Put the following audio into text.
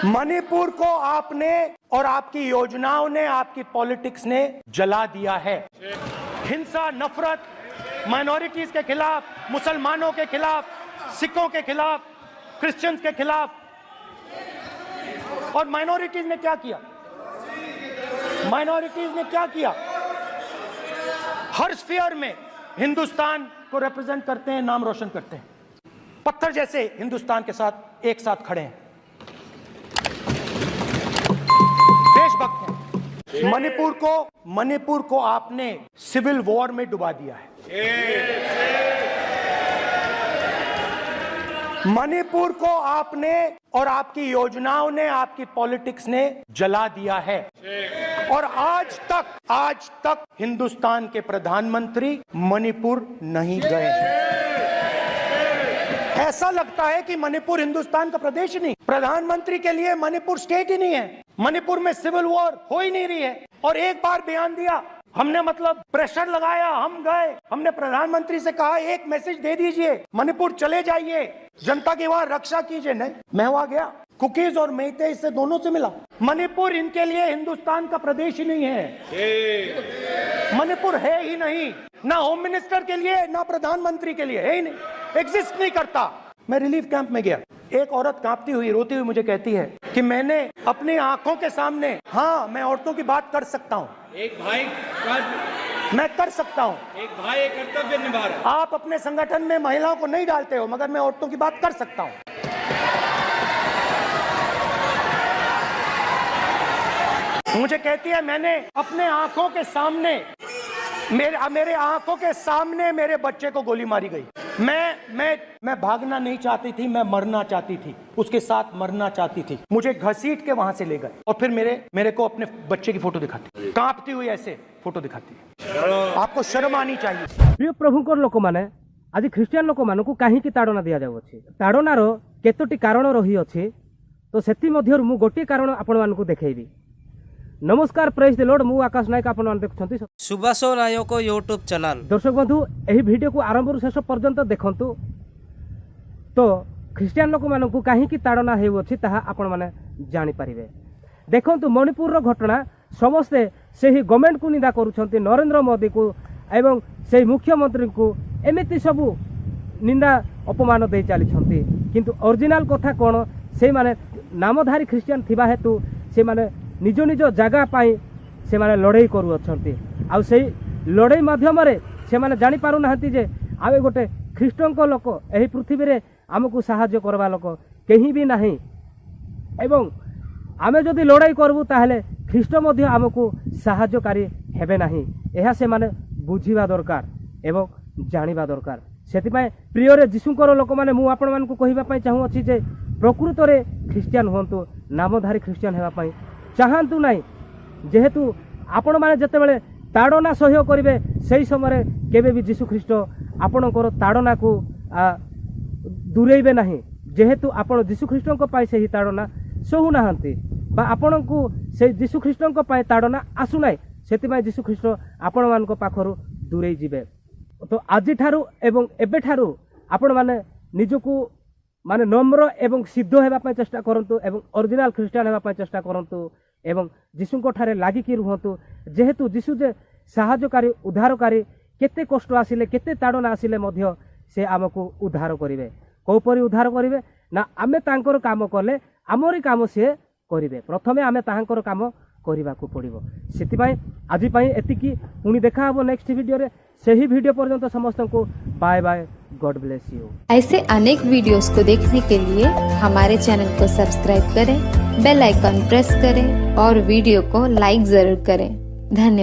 मणिपुर को आपने और आपकी योजनाओं ने, आपकी पॉलिटिक्स ने जला दिया है। हिंसा, नफरत, माइनॉरिटीज के खिलाफ, मुसलमानों के खिलाफ, सिखों के खिलाफ, क्रिश्चियंस के खिलाफ। और माइनॉरिटीज ने क्या किया? माइनॉरिटीज ने क्या किया? हर स्फीयर में हिंदुस्तान को रिप्रेजेंट करते हैं, नाम रोशन करते हैं, पत्थर जैसे हिंदुस्तान के साथ एक साथ खड़े हैं, देशभक्त हैं। मणिपुर को आपने सिविल वॉर में डुबा दिया है। मणिपुर को आपने और आपकी योजनाओं ने, आपकी पॉलिटिक्स ने जला दिया है। और आज तक हिंदुस्तान के प्रधानमंत्री मणिपुर नहीं गए हैं। ऐसा लगता है कि मणिपुर हिंदुस्तान का प्रदेश ही नहीं, प्रधानमंत्री के लिए मणिपुर स्टेट ही नहीं है। मणिपुर में सिविल वॉर हो ही नहीं रही है। और एक बार बयान दिया हमने, मतलब प्रेशर लगाया, हम गए, हमने प्रधानमंत्री से कहा एक मैसेज दे दीजिए, मणिपुर चले जाइए, जनता की वहां रक्षा कीजिए। नहीं, मैं वहां गया, कुकीज और मेइते इससे दोनों से मिला। मणिपुर इनके लिए हिंदुस्तान का प्रदेश ही नहीं है। मणिपुर है ही नहीं, ना होम मिनिस्टर के लिए, ना प्रधानमंत्री के लिए, है ही नहीं, एग्जिस्ट नहीं करता। मैं रिलीफ कैंप में गया, एक औरत कांपती हुई, रोती हुई मुझे कहती है कि मैंने अपनी आंखों के सामने, हाँ मैं औरतों की बात कर सकता हूँ, एक भाई मैं कर सकता हूँ, एक भाई कर्तव्य निभा रहा। आप अपने संगठन में महिलाओं को नहीं डालते हो, मगर मैं औरतों की बात कर सकता हूँ। मुझे कहती है मैंने अपने आंखों के सामने, मेरे आंखों के सामने मेरे बच्चे को गोली मारी गई। मैं भागना नहीं चाहती थी, मैं मरना चाहती थी, उसके साथ मरना चाहती थी। मुझे घसीट के वहां से ले गए और फिर मेरे को अपने बच्चे की फोटो दिखाती, कांपती हुई ऐसे फोटो दिखाती है। आपको शर्म आनी चाहिए। प्रिय प्रभुकर लोक माने आज ख्रीस्टियान लोक मानकु काहींकि ताड़ना दिया जाउ अछि। ताड़नार केतोटी कारण रही अछि, तो सेति मध्यरु मु गोटे कारण आपण मानकु देखैबी। नमस्कार, प्रेज द लॉर्ड, मु आकाश नायक आपण मान देखछंती सुभाष नायक यूट्यूब चैनल। दर्शक बंधु, एही वीडियो को आरंभ शेष पर्यंत देखंतु, तो ख्रीस्टियान लोक मानकु काहींकि ताड़ना हेउ अछि ताहा आपण माने जानि परिबे। देखंतु मणिपुर रो घटना समस्ते सेही गवर्नमेंट को निंदा करूछंती, नरेंद्र मोदी को एवं सेही मुख्यमंत्री को एमिति सबु निंदा अपमान दे चली छंती। किंतु ओरिजिनल कथा कोन, से माने नामधारी ख्रीस्टियान थिबा हेतु से माने निज निज जगह पाई से माने लड़ाई करू अछंती। आ सेही लड़ाई माध्यम रे से माने जानि पारु नाहंती जे आवे गोटे ख्रीष्टंक लोक एही पृथ्वी रे हमकु सहाय्य करबा लोक केही भी नाही, एवं आमे जदि लड़ाई करबु ताहले ख्रीष्ट मध्य हमकु सहाय्यकारी हेबे नाही। एहा से माने बुझिबा दरकार एवं जानिबा दरकार। सेति पय प्रिय रे जीशुकर लोक माने मु आपण मानकु कहिबा पय चाहू अछि जे प्रकृत रे ख्रीस्टियान होंतु, नामधारी ख्रीस्टियान हेबा पय चाहतु नहीं। जेहेतु आपण माने जते बेले ताड़ना सह्य करिवे, सेही समय केबे भी जीशु ख्रीष्ट आपणकर ताड़ना को दूरेइबे नाही। जेहेतु आपण जीशु ख्रीष्टक पाई सेही ताड़ना सहु नाहंती, बा आपणकु से जीशु ख्रीष्टक पाई ताड़ना आसु नाही, सेति पय जीशु ख्रीष्ट आपण मानक पाखरु दूरेइ जिवे। तो आज ठारू एवं एबे ठारू आपण माने निजकु माने नम्र एवं सिद्ध हेबा पय चेष्टा करंतु, एवं ओरिजिनल ख्रीस्टियान हेबा पय चेष्टा करंतु, एवं जीशुको ठारे लागिकी रुहंतु। जेहेतु जीशु जे सहायकारी, उद्धारकारी, केते कष्ट आसिले, केते ताड़ना आसिले मध्य से आमको उद्धार करिवे। कोपरि उद्धार करिवे ना, आमे तांकर काम कले आमरी काम से करिवे। प्रथमे आमे तांकर काम କରିବାକୁ पड़िबो। सेति पय आजि पय एतिकी, पुनी देखा हबो नेक्स्ट वीडियो रे। सही वीडियो पर्यंत समस्त को bye bye, god bless you. ऐसे अनेक वीडियोस को देखने के लिए हमारे चैनल को सब्सक्राइब करें, बेल आइकन प्रेस करें और वीडियो को लाइक जरूर करें। धन्यवाद।